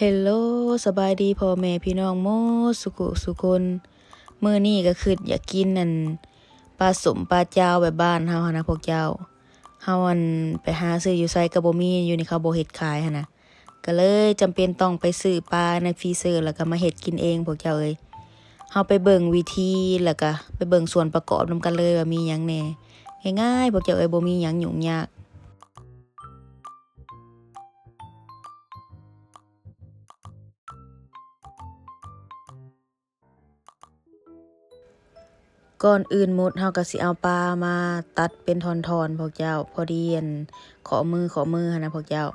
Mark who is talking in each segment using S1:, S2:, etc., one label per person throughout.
S1: เฮลโลสบายดีพ่อแม่พี่น้องโมสุขุสุคนมื้อนี้ก็คืออยากกินปลาสมปลาเจ้าแบบบ้านเฮาหั่นนะพวกเจ้าเฮาไปหาซื้ออยู่ไสก็บ่มีอยู่นี่เขาบ่เฮ็ดขายหั่นน่ะก็เลยจำเป็นต้องไปซื้อปลาในฟรีเซอร์แล้วก็มาเฮ็ดกินเองพวกเจ้าเอ้ยเฮาไปเบิ่งวิธีแล้วก็ไปเบิ่งส่วนประกอบนำกันเลยว่ามีหยังแหน่ง่ายๆพวกเจ้าเอ้ยบ่มีหยังยุ่งยาก ก่อนอื่นหมดเฮาก็สิเอาปลามาตัดเป็นท่อนๆพวกเจ้าพอดีข้อมือหั่นนะพวกเจ้า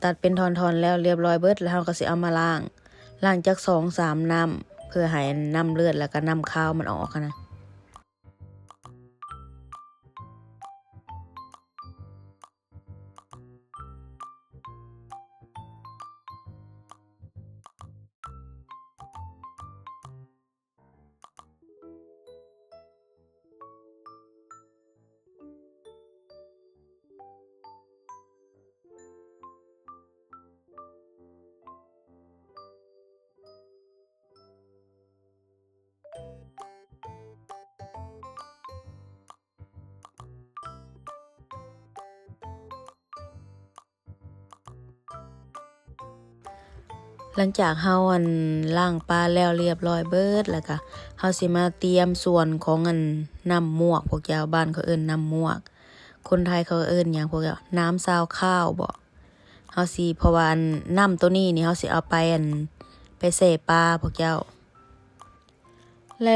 S1: ตัดเป็นท่อนๆแล้วเรียบร้อยเบิดแล้วเฮาก็สิเอามาล้างจัก2-3น้ำเพื่อให้น้ำเลือดแล้วก็น้ำคาวมันออกหั้นนะหลังจากเฮาล้างปลาแล้วเรียบร้อยเบิดแล้วก็เฮาสิมาเตรียมส่วนของน้ำมวกพวกเจ้าบ้านเขาเอิ้นน้ำมวกคนไทยเขาเอิ้นหยังพวกเจ้าน้ำซาวข้าวบ่เฮาสิเพราะว่าน้ำตัวนี้นี่เฮาสิเอาไปใส่ปลาพวกเจ้า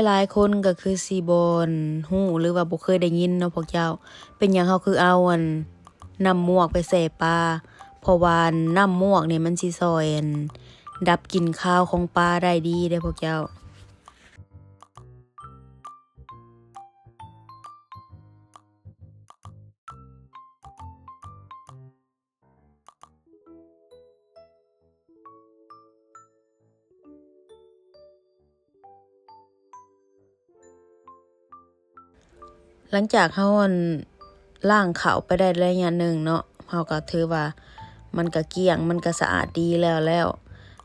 S1: หลายๆคนก็คือสิบ่ฮู้หรือว่าบ่เคยได้ยินเนาะพวกเจ้าเป็นหยังเขาคือเอาน้ำมวกไปใส่ปลาเพราะว่าน้ำมวกนี่มันสิช่วยดับกลิ่นคาวของปลาได้ดีเด้อพวกเจ้าหลังจากเฮาล้างข้าวไปได้ระยะหนึ่งเนาะเฮาก็ถือว่ามันก็เกลี้ยงมันก็สะอาดดีแล้ว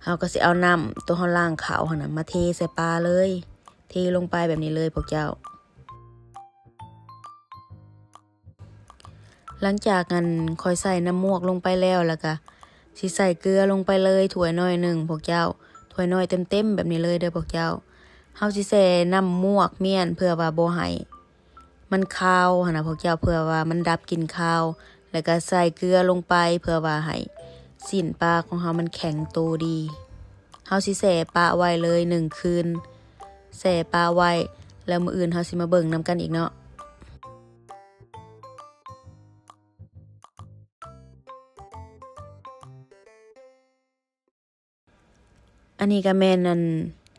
S1: เฮาก็สิเอาน้ำตัวเฮาล้างข้าวหั่นน่ะมาเทใส่ปลาเลยเทลงไปแบบนี้เลยพวกเจ้า หลังจากนั้นค่อยใส่น้ำมวกลงไปแล้วก็สิใส่เกลือลงไปเลยถ้วยน้อยหนึ่งพวกเจ้าถ้วยน้อยเต็มๆแบบนี้เลยเด้อพวกเจ้าเฮาสิใส่น้ำมวกเมี่ยนเพื่อว่าบ่ให้มันคาวหั่นน่ะพวกเจ้าเพื่อว่ามันดับกลิ่นคาวแล้วก็ใส่เกลือลงไปเพื่อว่าให้สิ้นปลาของเฮามันแข็งโตดีเฮาสิแช่ปลาไว้เลย1 คืนแช่ปลาไว้แล้วมื้ออื่นเฮาสิมาเบิ่งนำกันอีกเนาะ อันนี้ก็แม่น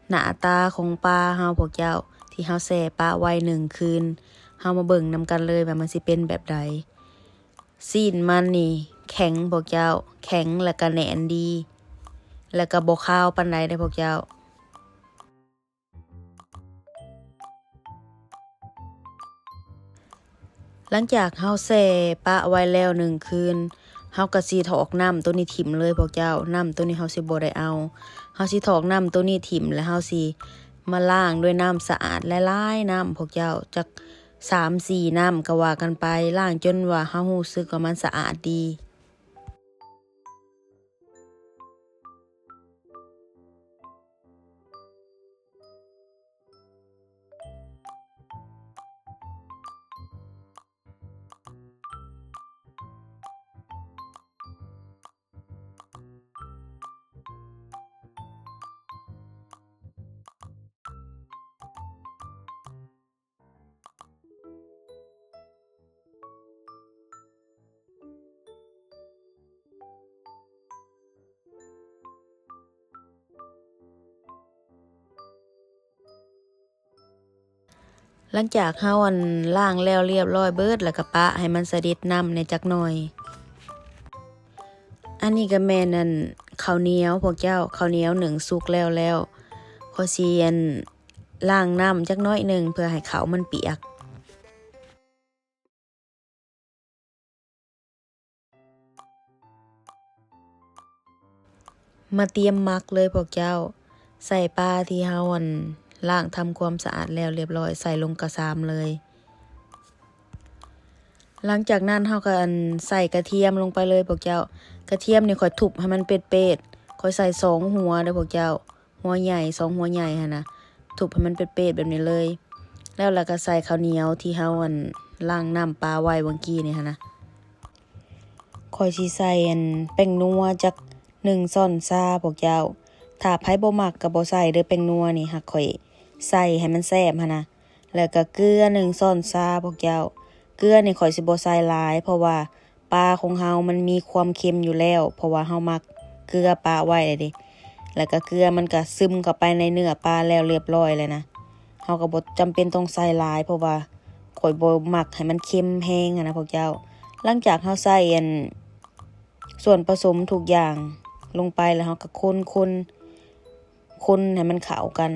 S1: หน้าตาของปลาเฮาพวกเจ้าที่เฮาแช่ปลาไว้1 คืนเฮามาเบิ่งนำกันเลยว่ามันสิเป็นแบบใดซีนมันนี่แข็งพวกเจ้าแข็งแล้วก็แน่นดีแล้วก็บ่คาวปานใดเด้อพวกเจ้าหลังจากเฮาแช่ปลาไว้แล้ว1 คืนเฮาก็สิถอกน้ำตัวนี้ถิ้มเลยพวกเจ้าน้ำตัวนี้เฮาสิบ่ได้เอาเฮาสิถอกน้ำตัวนี้ถิ้มแล้วเฮาสิมาล้างด้วยน้ำสะอาดหลายๆน้ำพวกเจ้าจัก3-4น้ำก็ว่ากันไปล้างจนว่าเฮารู้สึกว่ามันสะอาดดี หลังจากเฮาล้างแล้วเรียบร้อยเบิดแล้วก็ปะให้มันสะเด็ดน้ำในจักหน่อยอันนี้ก็แม่นข้าวเหนียวพวกเจ้าข้าวเหนียวนึ่งสุกแล้วข้อยสิล้างน้ำจักน้อยหนึ่งเพื่อให้ข้าวมันเปียก มาเตรียมหมักเลยพวกเจ้าใส่ปลาที่เฮาล้างทำความสะอาดแล้วเรียบร้อยใส่ลงกระซามเลยหลังจากนั้นเฮาก็ใส่กระเทียมลงไปเลยพวกเจ้ากระเทียมนี่ค่อยทุบให้มันเป็ดๆค่อยใส่2หัวเด้อพวกเจ้าหัวใหญ่2หัวใหญ่หั่นนะทุบให้มันเป็ดๆแบบนี้เลยแล้วก็ใส่ข้าวเหนียวที่เฮาล้างน้ำปลาไว้เมื่อกี้นี่หั่นนะค่อยสิใส่แป้งนัวจัก1ช้อนชาพวกเจ้าถ้าไผบ่มักก็บ่ใส่เด้อแป้งนัวนี่หักค่อยใส่ให้มันแซ่บหั่นนะแล้วก็เกลือ1ช้อนชาพวกเจ้าเกลือนี่ข่อยสิบ่ใส่หลายเพราะว่าปลาของเฮามันมีความเค็มอยู่แล้วเพราะว่าเฮามักเกลือปลาไว้เลยเด้แล้วก็เกลือมันก็ซึมเข้าไปในเนื้อปลาแล้วเรียบร้อยเลยนะเฮาก็บ่จำเป็นต้องใส่หลายเพราะว่าข่อยบ่มักให้มันเค็มแรงนะพวกเจ้าหลังจากเฮาใส่ส่วนผสมทุกอย่างลงไปแล้วเฮาก็คนให้มันเข้ากัน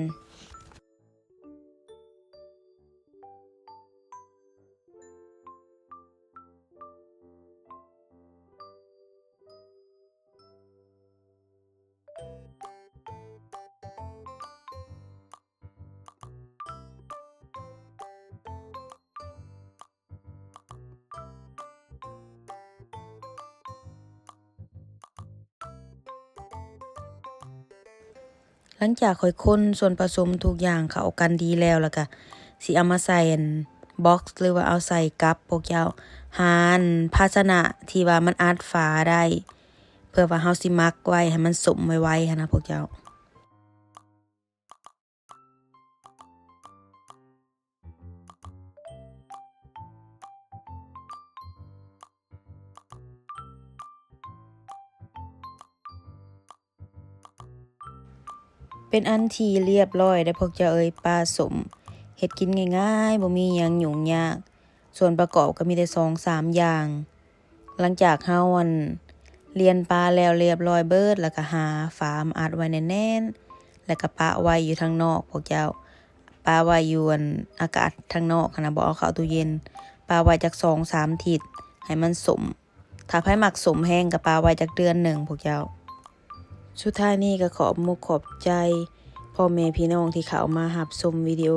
S1: หลังจากค่อยคนส่วนผสมทุกอย่างเข้ากันดีแล้วก็สิเอามาใส่บ็อกซ์หรือว่าเอาใส่กับพวกเจ้าหาภาชนะที่ว่ามันอัดฝาได้เพื่อว่าเฮาสิหมักไว้ให้มันสมไวๆหั้นนะพวกเจ้าเป็นอันที่เรียบร้อยได้พวกเจ้าเอ้ยปลาสมเฮ็ดกินง่ายๆบ่มีหยังยุ่งยากส่วนประกอบก็มีแต่2-3อย่างหลังจากเฮาเรียนปลาแล้วเรียบร้อยเบิดแล้วก็หาฝามาอัดไว้แน่นๆแล้วก็ปะไว้อยู่ทางนอกพวกเจ้าปาไว้อยู่อากาศทางนอกนะบ่เอาเข้าตู้เย็นปาไว้จัก2-3 อาทิตย์ให้มันสมถ้าไผมักสมแห้งก็ปาไว้จักเดือนหนึ่งพวกเจ้าสุดท้ายนี้ก็ขอบมุกขอบใจพ่อแม่พี่น้องที่เข้ามารับชมวิดีโอ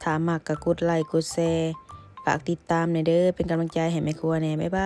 S1: ถ้ามักก็กดไลค์กดแชร์ฝากติดตามหน่อยเด้อเป็นกำลังใจให้แม่ครัวแหน่บ๊ายบาย